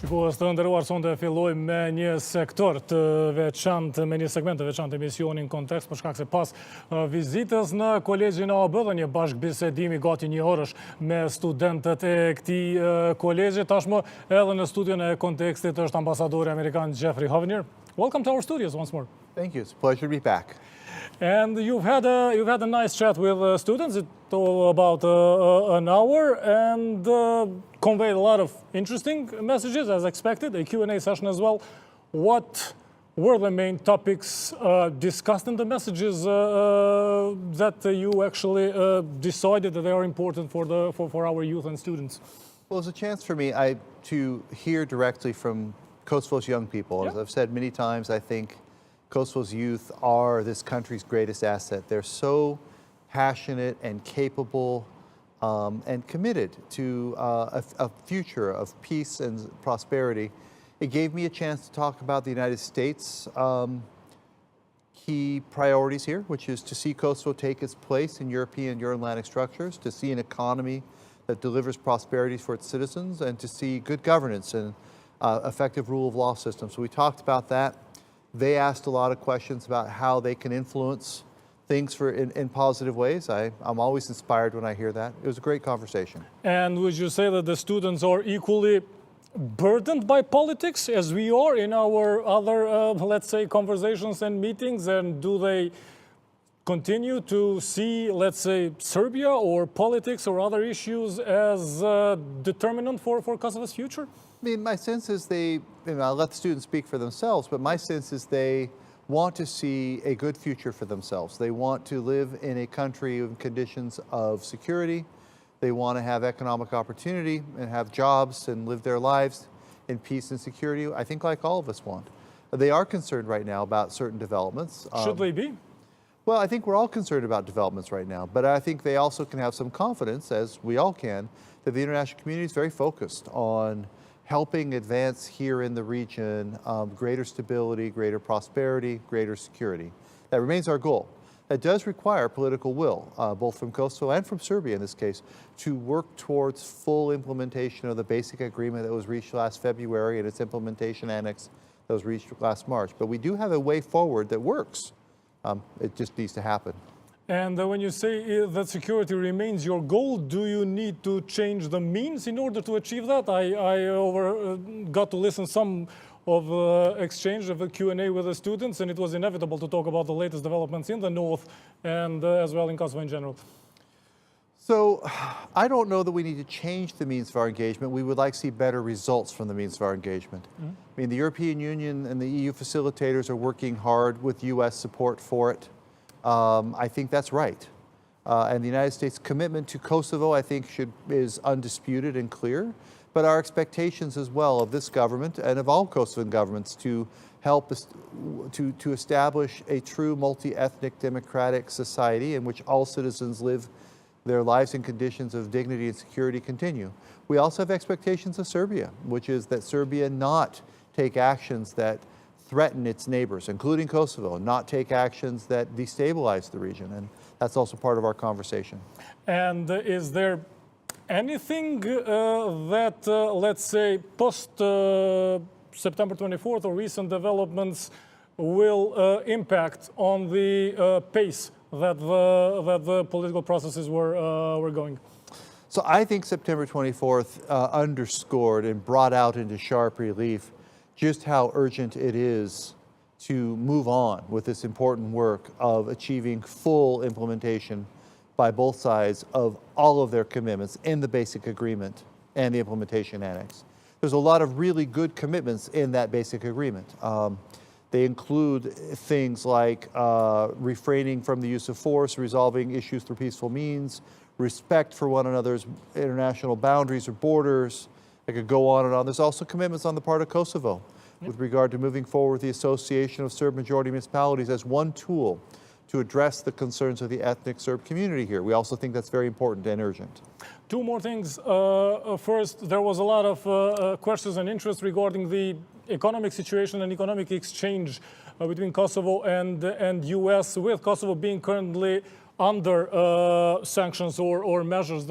Shikues të nderuar, sonte fillojmë me një sektor të veçantë, me një segment të veçantë emisionin kontekst, për shkak se pas vizitës në kolegjin AAB dhe një bashkëbisedimi gati një orësh me studentët e këtij kolegji, tashmë edhe në studion e kontekstit është ambasadori amerikan Hovenier. Welcome to our studios once more. Thank you. It's a pleasure to be back. And you've had a nice chat with students. It took about an hour and conveyed a lot of interesting messages, as expected, a Q&A session as well. What were the main topics discussed in the messages that you actually decided that they are important for our youth and students? Well, it's a chance for me to hear directly from Kosovo's young people. As I've said many times, I think Kosovo's youth are this country's greatest asset. They're so passionate and capable and committed to a future of peace and prosperity. It gave me a chance to talk about the United States' key priorities here, which is to see Kosovo take its place in European Euro-Atlantic structures, to see an economy that delivers prosperity for its citizens, and to see good governance and effective rule of law system. So we talked about that. They asked a lot of questions about how they can influence things in positive ways. I'm always inspired when I hear that. It was a great conversation. And would you say that the students are equally burdened by politics as we are in our other, let's say, conversations and meetings? And do they continue to see, let's say, Serbia or politics or other issues as determinant for Kosovo's future? I mean, my sense is I'll let the students speak for themselves, but my sense is they want to see a good future for themselves. They want to live in a country in conditions of security. They want to have economic opportunity and have jobs and live their lives in peace and security, I think like all of us want. They are concerned right now about certain developments. Should they be? Well, I think we're all concerned about developments right now, but I think they also can have some confidence, as we all can, that the international community is very focused on helping advance here in the region greater stability, greater prosperity, greater security. That remains our goal. That does require political will, both from Kosovo and from Serbia in this case, to work towards full implementation of the basic agreement that was reached last February and its implementation annex that was reached last March. But we do have a way forward that works. It just needs to happen. And when you say that security remains your goal, do you need to change the means in order to achieve that? I got to listen some of exchange of a Q&A with the students, and it was inevitable to talk about the latest developments in the north and as well in Kosovo in general. So I don't know that we need to change the means of our engagement. We would like to see better results from the means of our engagement. I mean, the European Union and the EU facilitators are working hard with US support for it. I think that's right. And the United States' commitment to Kosovo, I think, is undisputed and clear. But our expectations as well of this government and of all Kosovan governments to help us to establish a true multi-ethnic democratic society in which all citizens live their lives in conditions of dignity and security continue. We also have expectations of Serbia, which is that Serbia not take actions that threaten its neighbors, including Kosovo, and not take actions that destabilize the region. And that's also part of our conversation. And is there anything that, let's say, post September 24th or recent developments will impact on the pace that the political processes were going? So I think September 24th underscored and brought out into sharp relief just how urgent it is to move on with this important work of achieving full implementation by both sides of all of their commitments in the basic agreement and the implementation annex. There's a lot of really good commitments in that basic agreement. They include things like refraining from the use of force, resolving issues through peaceful means, respect for one another's international boundaries or borders. I could go on and on. There's also commitments on the part of Kosovo with regard to moving forward the association of Serb majority municipalities as one tool to address the concerns of the ethnic Serb community here. We also think that's very important and urgent. Two more things. First, there was a lot of questions and interest regarding the economic situation and economic exchange between Kosovo and US, with Kosovo being currently under sanctions or measures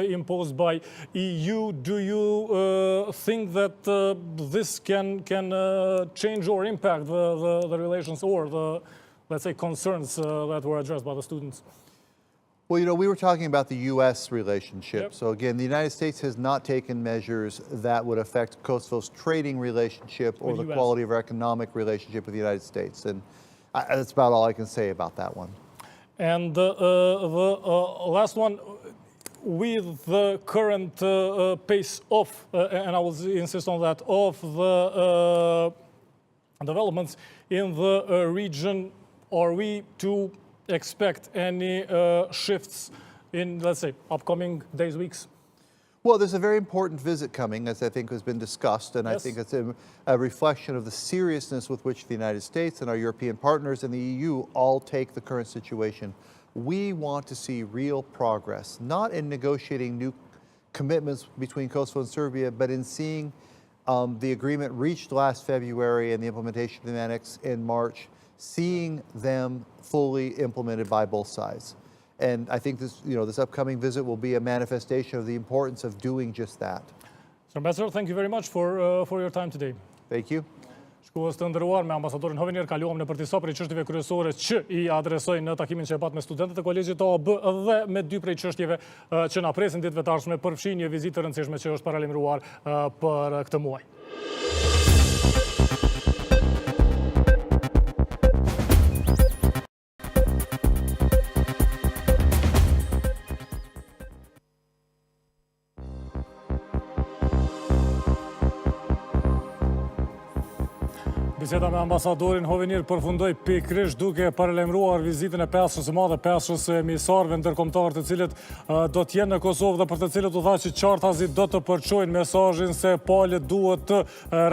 imposed by EU. Do you think that this can change or impact the relations or the, let's say, concerns that were addressed by the students? Well, you know, we were talking about the U.S. relationship. Yep. So again, the United States has not taken measures that would affect Kosovo's trading relationship or the quality of our economic relationship with the United States. And that's about all I can say about that one. And the last one, with the current pace of, and I will insist on that, of the developments in the region, are we to expect any shifts in, let's say, upcoming days, weeks? Well, there's a very important visit coming, as I think has been discussed, and Yes. I think it's a reflection of the seriousness with which the United States and our European partners and the EU all take the current situation. We want to see real progress, not in negotiating new commitments between Kosovo and Serbia, but in seeing the agreement reached last February and the implementation of the annex in March, seeing them fully implemented by both sides. And I think this, this upcoming visit will be a manifestation of the importance of doing just that. Sir Ambassador, thank you very much for your time today. Thank you. Shkues të nderuar, me ambasadorin Hovenier kaluam në për disa prej çështjeve kryesore që i adresoi në takimin që e pat me studentët e kolegjit OAB dhe me dy prej çështjeve që na presin ditëve të ardhshme, përfshin një vizitë të rëndësishme që është paralajmëruar për këtë muaj. Biseda me ambasadorin Hovenier përfundoi pikërisht duke paralajmëruar vizitën e pesshës së madhe, pesshës së emisarëve ndërkombëtar, të cilët do të jenë në Kosovë dhe për të cilët u tha që qartazi do të përçojnë mesazhin se palët duhet të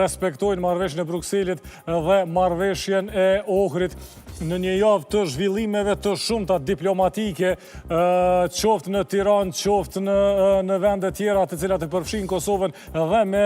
respektojnë marrëveshjen e Brukselit dhe marrëveshjen e Ohrit në një javë të zhvillimeve të shumta diplomatike, qoftë në Tiranë, qoftë në vende tjera të cilat e përfshin Kosovën dhe me